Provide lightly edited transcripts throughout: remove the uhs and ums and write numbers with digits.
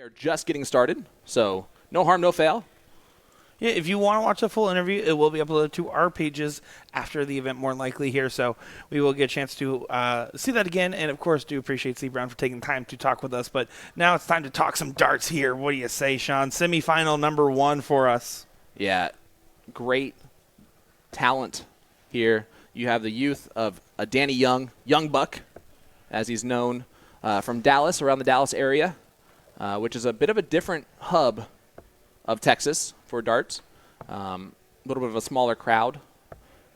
are just getting started, so no harm, no foul. Yeah, if you want to watch the full interview, it will be uploaded to our pages after the event, more than likely here. So we will get a chance to see that again. And, of course, do appreciate Steve Brown for taking time to talk with us. But now it's time to talk some darts here. What do you say, Sean? Semifinal number 1 for us. Yeah, great talent here. You have the youth of Danny Young Buck, as he's known, from Dallas, around the Dallas area, which is a bit of a different hub of Texas for darts. A little bit of a smaller crowd.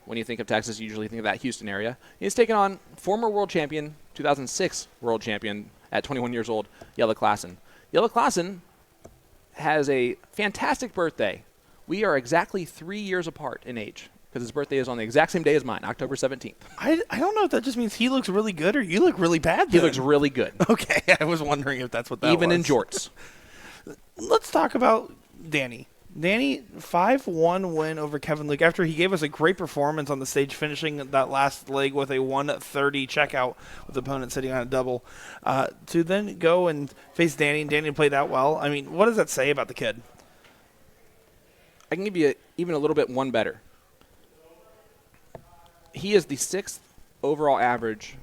When you think of Texas, you usually think of that Houston area. He's taken on former world champion, 2006 world champion at 21 years old, Jelle Klaasen. Jelle Klaasen has a fantastic birthday. We are exactly 3 years apart in age because his birthday is on the exact same day as mine, October 17th. I don't know if that just means he looks really good or you look really bad. He looks really good. Okay, I was wondering if that's what that was. Even in jorts. Let's talk about Danny. Danny, 5-1 win over Kevin Luke after he gave us a great performance on the stage, finishing that last leg with a 130 checkout with the opponent sitting on a double. To then go and face Danny, and Danny played that well. I mean, what does that say about the kid? I can give you even a little bit one better. He is the 6th overall average.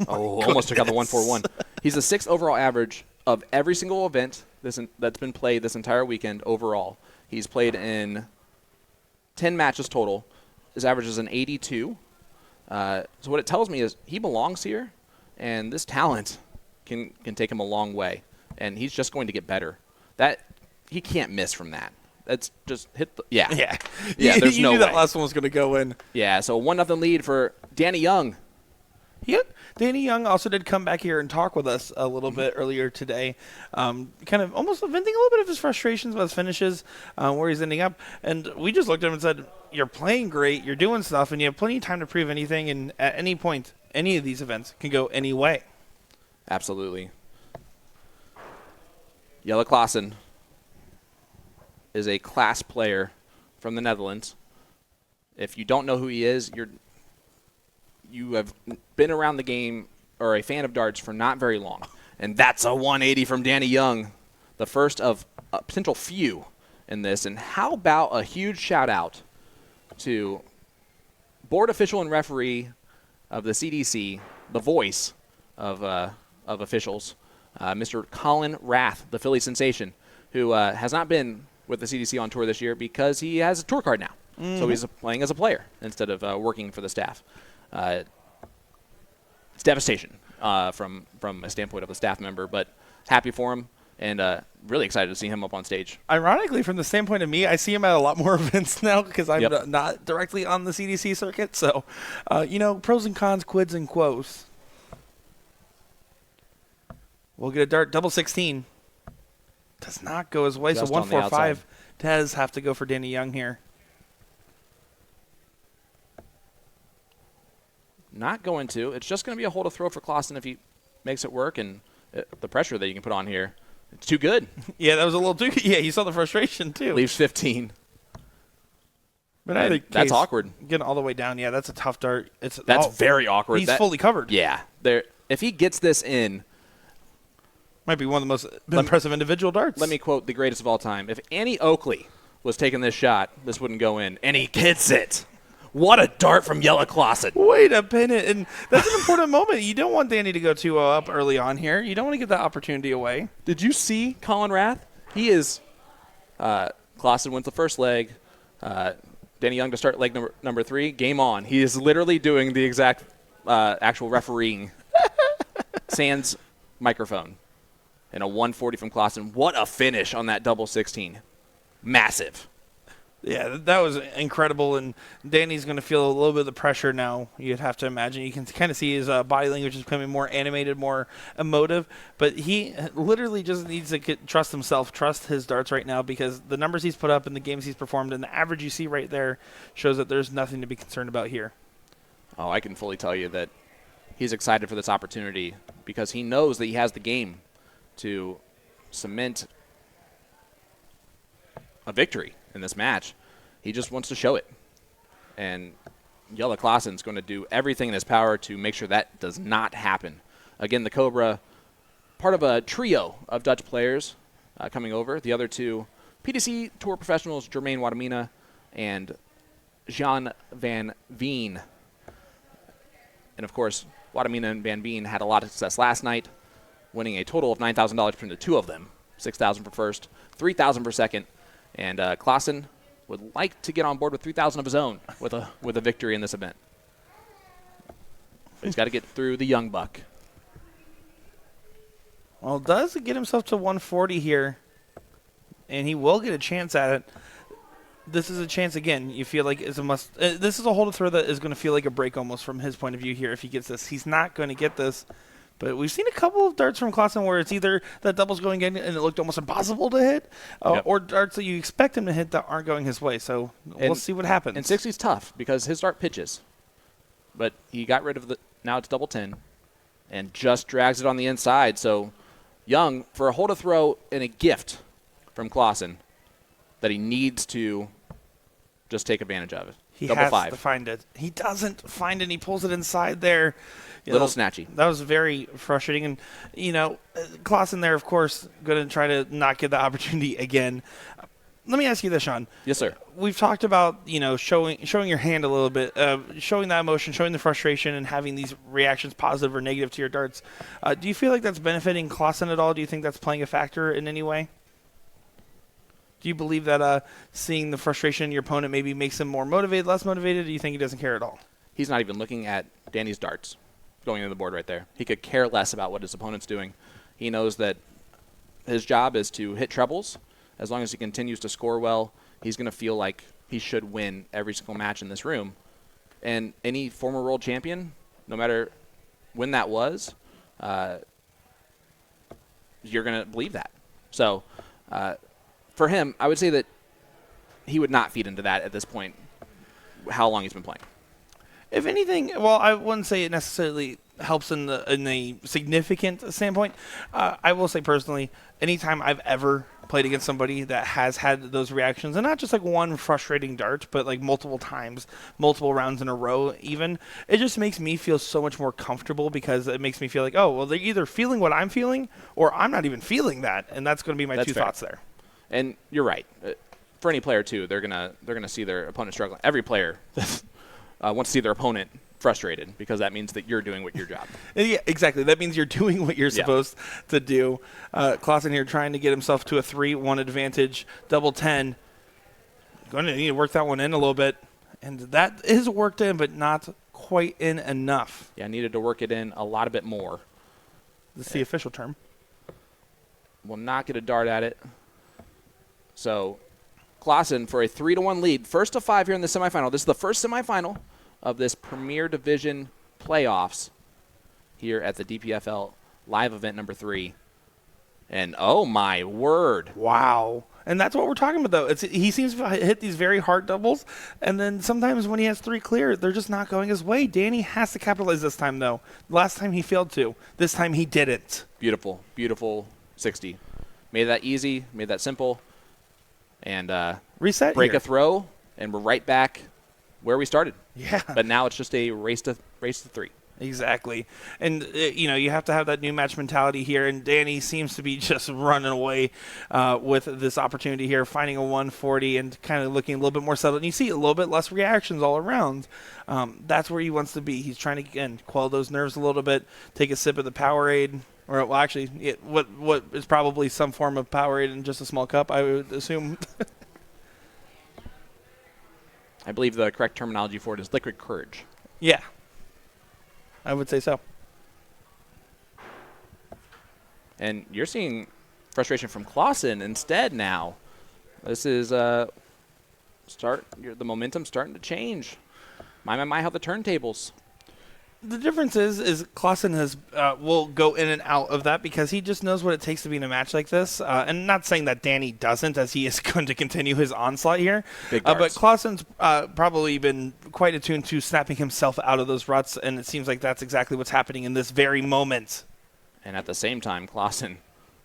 Almost took out the 141. He's the 6th overall average of every single event that's been played this entire weekend overall. He's played in 10 matches total. His average is an 82. So what it tells me is he belongs here, and this talent can take him a long way, and he's just going to get better. That he can't miss from that. That's just hit the yeah. There's you no knew way. That last one was going to go in. Yeah, so 1-0 lead for Danny Young. Yep. Danny Young also did come back here and talk with us a little bit earlier today, kind of almost venting a little bit of his frustrations about his finishes, where he's ending up. And we just looked at him and said, you're playing great, you're doing stuff, and you have plenty of time to prove anything, and at any point, any of these events can go any way. Absolutely. Jelle Klaasen is a class player from the Netherlands. If you don't know who he is, you have been around the game or a fan of darts for not very long. And that's a 180 from Danny Young, the first of a potential few in this. And how about a huge shout-out to board official and referee of the CDC, the voice of officials, Mr. Colin Rath, the Philly sensation, who has not been with the CDC on tour this year because he has a tour card now. Mm-hmm. So he's playing as a player instead of working for the staff. It's devastation from a standpoint of a staff member, but happy for him and really excited to see him up on stage. Ironically, from the standpoint of me, I see him at a lot more events now because I'm not directly on the CDC circuit. So, pros and cons, quids and quos. We'll get a dart double 16. Does not go his way, Just so 145 does have to go for Danny Young here. Not going to. It's just going to be a hold of throw for Klaasen if he makes it work, and the pressure that you can put on here, it's too good. Yeah, that was a little too good. Yeah, you saw the frustration, too. Leaves 15. But I think that's awkward. Getting all the way down, yeah, that's a tough dart. That's very awkward. He's fully covered. Yeah. If he gets this in, might be one of the most impressive individual darts. Let me quote the greatest of all time. If Annie Oakley was taking this shot, this wouldn't go in. And he hits it. What a dart from Jelle Klaasen. Way to pin it. And that's an important moment. You don't want Danny to go 2-0 up early on here. You don't want to give that opportunity away. Did you see Colin Rath? He is Klaasen wins the first leg. Danny Young to start leg number 3. Game on. He is literally doing the exact actual refereeing. Sans microphone. And a 140 from Klaasen. What a finish on that double 16. Massive. Yeah, that was incredible, and Danny's going to feel a little bit of the pressure now, you'd have to imagine. You can kind of see his body language is becoming more animated, more emotive, but he literally just needs to trust himself, trust his darts right now, because the numbers he's put up in the games he's performed and the average you see right there shows that there's nothing to be concerned about here. Oh, I can fully tell you that he's excited for this opportunity because he knows that he has the game to cement a victory in this match. He just wants to show it. And Jelle Klaasen's going to do everything in his power to make sure that does not happen. Again, the Cobra, part of a trio of Dutch players coming over. The other two, PDC Tour professionals Jermaine Wadamina and Jean Van Veen. And, of course, Wadamina and Van Veen had a lot of success last night, winning a total of $9,000 between the two of them. $6,000 for first, $3,000 for second. And Klaasen would like to get on board with $3,000 of his own with a victory in this event. But he's got to get through the young buck. Well, does get himself to 140 here, and he will get a chance at it. This is a chance, again, you feel like it's a must. This is a hole to throw that is going to feel like a break almost from his point of view here if he gets this. He's not going to get this. But we've seen a couple of darts from Klaasen where it's either that double's going in and it looked almost impossible to hit, or darts that you expect him to hit that aren't going his way. So we'll see what happens. And 60's tough because his dart pitches. But he got rid of now it's double 10 and just drags it on the inside. So Young, for a hole to throw and a gift from Klaasen that he needs to just take advantage of it. He double has 5. to find it. He doesn't find it, and he pulls it inside there. Little snatchy. That was very frustrating. And, Klaasen there, of course, going to try to not get the opportunity again. Let me ask you this, Sean. Yes, sir. We've talked about, showing your hand a little bit, showing that emotion, showing the frustration, and having these reactions, positive or negative, to your darts. Do you feel like that's benefiting Klaasen at all? Do you think that's playing a factor in any way? Do you believe that seeing the frustration in your opponent maybe makes him more motivated, less motivated, or do you think he doesn't care at all? He's not even looking at Danny's darts going into the board right there. He could care less about what his opponent's doing. He knows that his job is to hit trebles. As long as he continues to score well, he's going to feel like he should win every single match in this room. And any former world champion, no matter when that was, you're going to believe that. So for him, I would say that he would not feed into that at this point, how long he's been playing. If anything, well, I wouldn't say it necessarily helps in a significant standpoint. I will say personally, anytime I've ever played against somebody that has had those reactions, and not just like one frustrating dart, but like multiple times, multiple rounds in a row even, it just makes me feel so much more comfortable because it makes me feel like, oh, well, they're either feeling what I'm feeling or I'm not even feeling that, and that's going to be my two thoughts there. And you're right. For any player, too, they're gonna see their opponent struggling. Every player wants to see their opponent frustrated because that means that you're doing your job. Yeah, exactly. That means you're doing what you're supposed to do. Klaasen here trying to get himself to a 3-1 advantage, double 10. Going to need to work that one in a little bit. And that is worked in, but not quite in enough. Yeah, needed to work it in a lot bit more. That's the official term. Will not get a dart at it. So Klaasen for a 3-1 lead. First of 5 here in the semifinal. This is the first semifinal of this Premier Division playoffs here at the DPFL live event number 3. And oh my word. Wow. And that's what we're talking about, though. He seems to hit these very hard doubles, and then sometimes when he has 3 clear, they're just not going his way. Danny has to capitalize this time, though. Last time he failed to. This time he didn't. Beautiful, beautiful 60. Made that easy, made that simple. And reset break here. a throw, and we're right back where we started. Yeah. But now it's just a race to 3. Exactly. And, you have to have that new match mentality here, and Danny seems to be just running away with this opportunity here, finding a 140 and kind of looking a little bit more settled. And you see a little bit less reactions all around. That's where he wants to be. He's trying to, again, quell those nerves a little bit, take a sip of the Powerade. Or, well, actually, what is probably some form of Powerade in just a small cup, I would assume. I believe the correct terminology for it is liquid courage. Yeah. I would say so. And you're seeing frustration from Klaasen instead now. This is the momentum starting to change. My, how the turntables. The difference is Klaasen will go in and out of that because he just knows what it takes to be in a match like this. And not saying that Danny doesn't, as he is going to continue his onslaught here. Big but darts. Klaasen's probably been quite attuned to snapping himself out of those ruts, and it seems like that's exactly what's happening in this very moment. And at the same time, Klaasen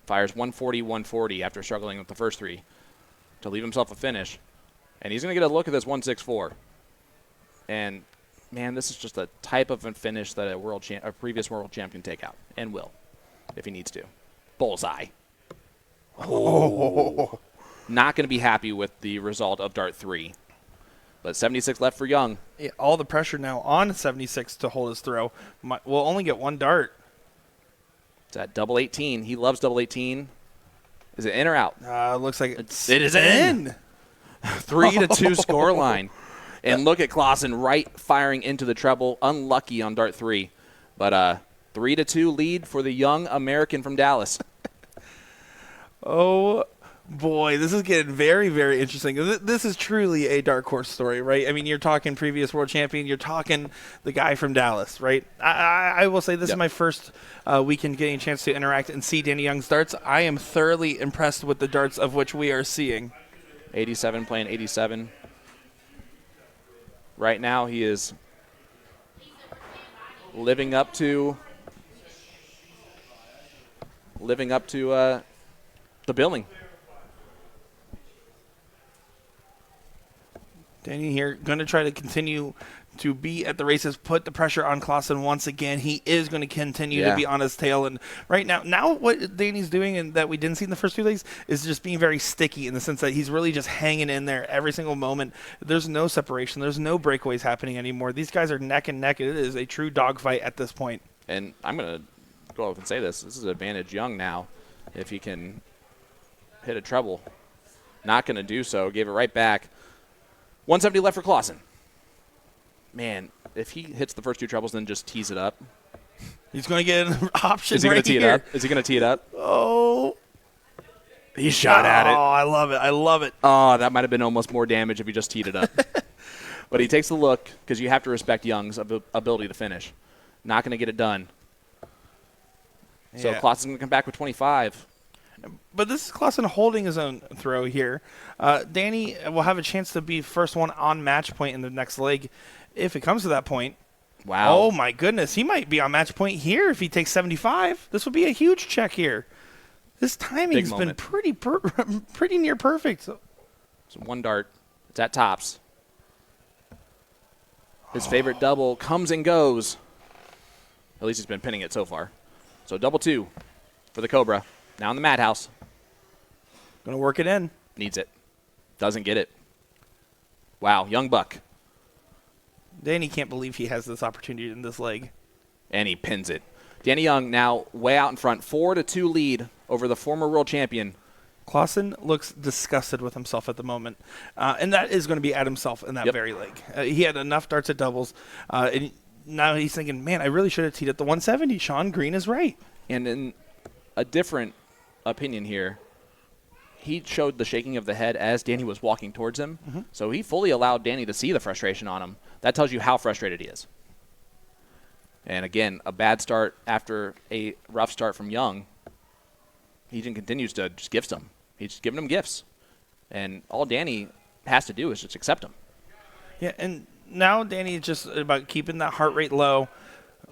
fires 140-140 after struggling with the first 3 to leave himself a finish. And he's going to get a look at this 164. And man, this is just a type of a finish that a previous world champion take out, and will, if he needs to. Bullseye. Oh. Not going to be happy with the result of dart 3. But 76 left for Young. Yeah, all the pressure now on 76 to hold his throw. We'll only get one dart. It's at double 18. He loves double 18. Is it in or out? Looks like It is in. 3-2 scoreline. And look at Klaasen right firing into the treble. Unlucky on dart 3. But 3-2 lead for the young American from Dallas. Oh, boy, this is getting very, very interesting. This is truly a dark horse story, right? I mean, you're talking previous world champion. You're talking the guy from Dallas, right? I will say this is my first weekend getting a chance to interact and see Danny Young's darts. I am thoroughly impressed with the darts of which we are seeing. 87 playing 87. Right now he is living up to the billing. Danny here going to try to continue to be at the races, put the pressure on Klaasen once again. He is going to continue to be on his tail. And right now what Danny's doing and that we didn't see in the first 2 legs is just being very sticky in the sense that he's really just hanging in there every single moment. There's no separation. There's no breakaways happening anymore. These guys are neck and neck. It is a true dogfight at this point. And I'm going to go up and say this. This is advantage Young now if he can hit a treble. Not going to do so. Gave it right back. 170 left for Klaasen. Man, if he hits the first 2 trebles then just tees it up. He's going to get an option Is he right going to tee here. it up? Is he going to tee it up? Oh. He shot at it. Oh, I love it. I love it. Oh, that might have been almost more damage if he just teed it up. But he takes a look because you have to respect Young's ability to finish. Not going to get it done. So Klaasen's going to come back with 25. But this is Klaasen holding his own throw here. Danny will have a chance to be first one on match point in the next leg if it comes to that point. Wow. Oh, my goodness. He might be on match point here if he takes 75. This would be a huge check here. This timing's been pretty near perfect. So one dart. It's at tops. His favorite double comes and goes. At least he's been pinning it so far. So double 2 for the Cobra. Now in the madhouse. Going to work it in. Needs it. Doesn't get it. Wow, young buck. Danny can't believe he has this opportunity in this leg. And he pins it. Danny Young now way out in front. 4-2 lead over the former world champion. Klaasen looks disgusted with himself at the moment. And that is going to be at himself in that very leg. He had enough darts at doubles. And now he's thinking, man, I really should have teed at the 170. Sean Green is right. And in a different opinion here, he showed the shaking of the head as Danny was walking towards him. Mm-hmm. So he fully allowed Danny to see the frustration on him. That tells you how frustrated he is. And again, a bad start after a rough start from Young. He continues to just gifts him. He's just giving him gifts. And all Danny has to do is just accept them. Yeah, and now Danny is just about keeping that heart rate low.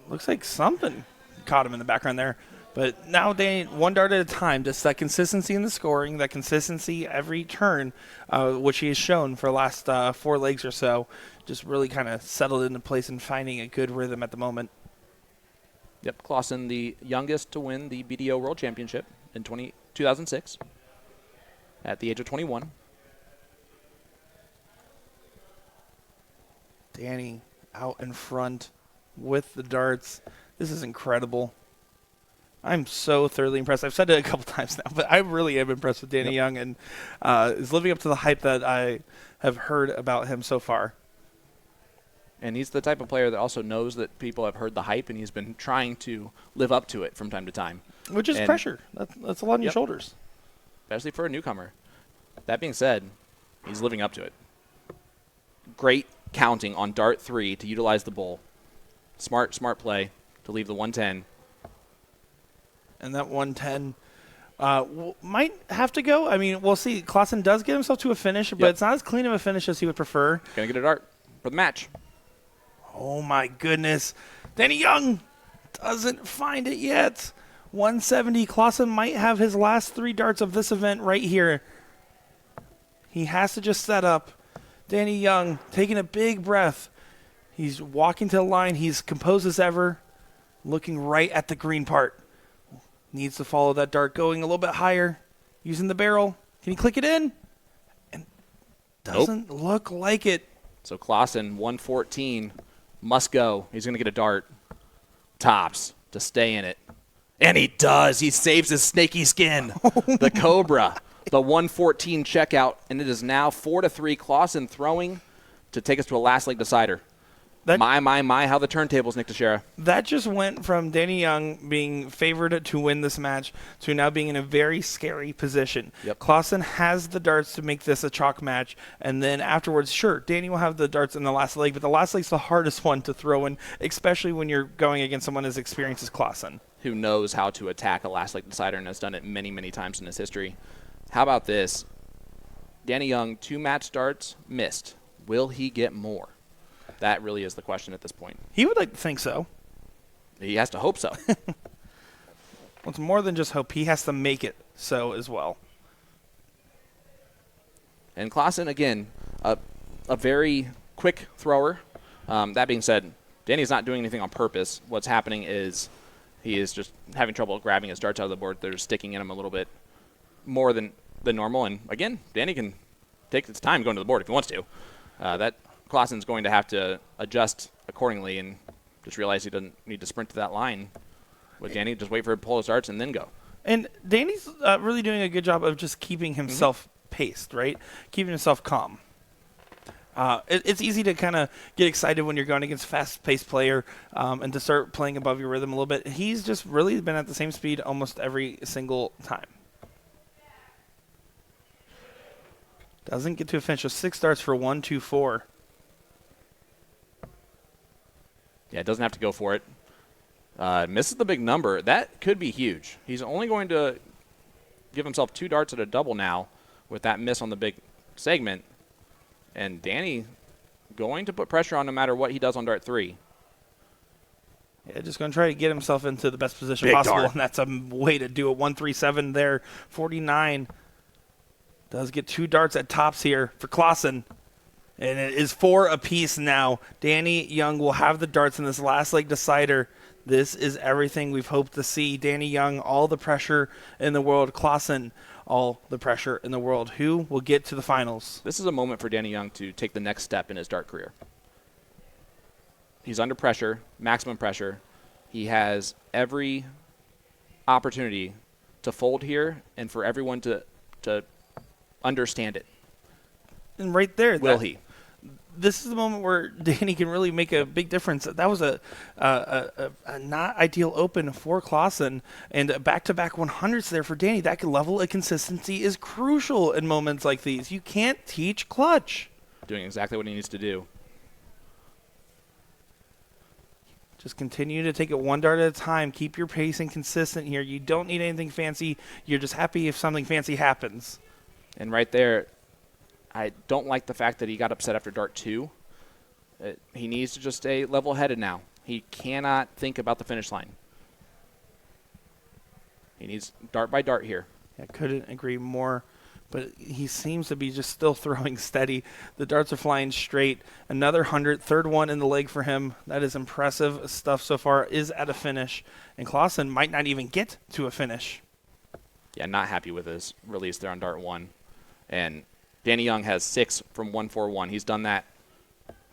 Looks like something caught him in the background there. But now Danny, one dart at a time, just that consistency in the scoring, that consistency every turn, which he has shown for the last 4 legs or so, just really kind of settled into place and finding a good rhythm at the moment. Yep, Klaasen, the youngest to win the BDO World Championship in 2006 at the age of 21. Danny out in front with the darts. This is incredible. I'm so thoroughly impressed. I've said it a couple times now, but I really am impressed with Danny Young and is living up to the hype that I have heard about him so far. And he's the type of player that also knows that people have heard the hype, and he's been trying to live up to it from time to time. Which is pressure. That's a lot on your shoulders. Especially for a newcomer. That being said, he's living up to it. Great counting on dart 3 to utilize the bull. Smart play to leave the 110. And that 110 might have to go. I mean, we'll see. Klaasen does get himself to a finish, but it's not as clean of a finish as he would prefer. Going to get a dart for the match. Oh, my goodness. Danny Young doesn't find it yet. 170. Klaasen might have his last 3 darts of this event right here. He has to just set up. Danny Young taking a big breath. He's walking to the line. He's composed as ever, looking right at the green part. Needs to follow that dart going a little bit higher. using the barrel. Can he click it in? And doesn't look like it. So Klaasen, 114, must go. He's going to get a dart. Tops to stay in it. And he does. He saves his snaky skin. The Cobra, the 114 checkout, and it is now 4-3. Klaasen throwing to take us to a last leg decider. My, how the turntables, Nick Dichiria. That just went from Danny Young being favored to win this match to now being in a very scary position. Yep. Klaasen has the darts to make this a chalk match, and then afterwards, sure, Danny will have the darts in the last leg, but the last leg's the hardest one to throw in, especially when you're going against someone as experienced as Klaasen. Who knows how to attack a last leg decider and has done it many, many times in his history. How about this? Danny Young, 2 match darts, missed. Will he get more? That really is the question at this point. He would like to think so. He has to hope so. Well, it's more than just hope. He has to make it so as well. And Klaasen, again, a very quick thrower. That being said, Danny's not doing anything on purpose. What's happening is he is just having trouble grabbing his darts out of the board. They're sticking in him a little bit more than normal. And, again, Danny can take his time going to the board if he wants to. That Klaasen's going to have to adjust accordingly and just realize he doesn't need to sprint to that line with Danny. Just wait for him to pull his darts and then go. And Danny's really doing a good job of just keeping himself paced, right? Keeping himself calm. It's easy to kind of get excited when you're going against a fast-paced player and to start playing above your rhythm a little bit. He's just really been at the same speed almost every single time. Doesn't get to a finish. So 6 darts for 1-2-4. Yeah, it doesn't have to go for it. Misses the big number. That could be huge. He's only going to give himself 2 darts at a double now with that miss on the big segment. And Danny going to put pressure on no matter what he does on dart 3. Yeah, just going to try to get himself into the best position Big possible, dart. and that's a way to do it. 137 there, 49. Does get 2 darts at tops here for Klaasen. And it is 4 apiece now. Danny Young will have the darts in this last leg decider. This is everything we've hoped to see. Danny Young, all the pressure in the world. Klaasen, all the pressure in the world. Who will get to the finals? This is a moment for Danny Young to take the next step in his dart career. He's under pressure, maximum pressure. He has every opportunity to fold here and for everyone to understand it. And right there. Will he? This is the moment where Danny can really make a big difference. That was a not ideal open for Klaasen, and back-to-back 100s there for Danny. That level of consistency is crucial in moments like these. You can't teach clutch. Doing exactly what he needs to do. Just continue to take it 1 dart at a time. Keep your pacing consistent here. You don't need anything fancy. You're just happy if something fancy happens. And right there, I don't like the fact that he got upset after dart 2. He needs to just stay level-headed now. He cannot think about the finish line. He needs dart by dart here. I couldn't agree more, but he seems to be just still throwing steady. The darts are flying straight. Another 100, third one in the leg for him. That is impressive stuff so far. Is at a finish, and Klaasen might not even get to a finish. Yeah, not happy with his release there on dart 1. And Danny Young has 6 from 141. He's done that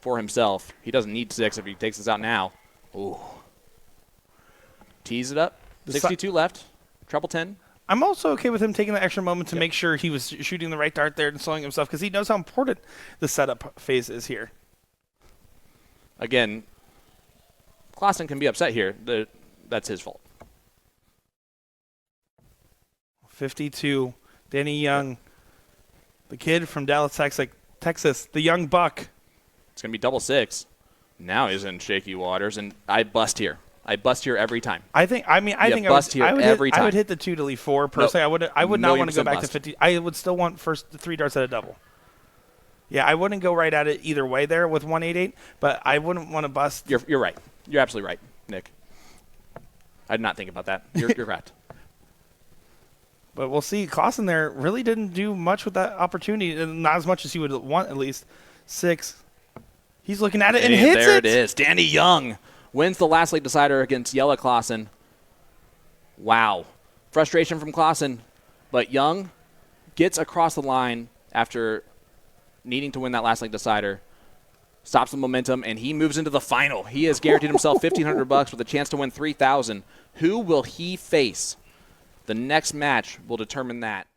for himself. He doesn't need 6 if he takes this out now. Ooh. Tees it up. 62 left. Treble 10. I'm also okay with him taking the extra moment to make sure he was shooting the right dart there and slowing himself because he knows how important the setup phase is here. Again, Klaasen can be upset here. That's his fault. 52. Danny Young. The kid from Dallas, Texas, the young buck. It's going to be double 6. Now he's in shaky waters, and I bust here. I bust here every time. I think I would hit the 2 to leave 4. Personally, I would not want to go back to 50. I would still want first 3 darts at a double. Yeah, I wouldn't go right at it either way there with 188, but I wouldn't want to bust. You're right. You're absolutely right, Nick. I did not think about that. You're correct. But we'll see. Klaasen there really didn't do much with that opportunity, and not as much as he would want, at least. 6. He's looking at it and hits it. There it is. Danny Young wins the last leg decider against Jelle Klaasen. Wow. Frustration from Klaasen, but Young gets across the line after needing to win that last leg decider, stops the momentum, and he moves into the final. He has guaranteed himself $1,500 with a chance to win $3,000. Who will he face? The next match will determine that.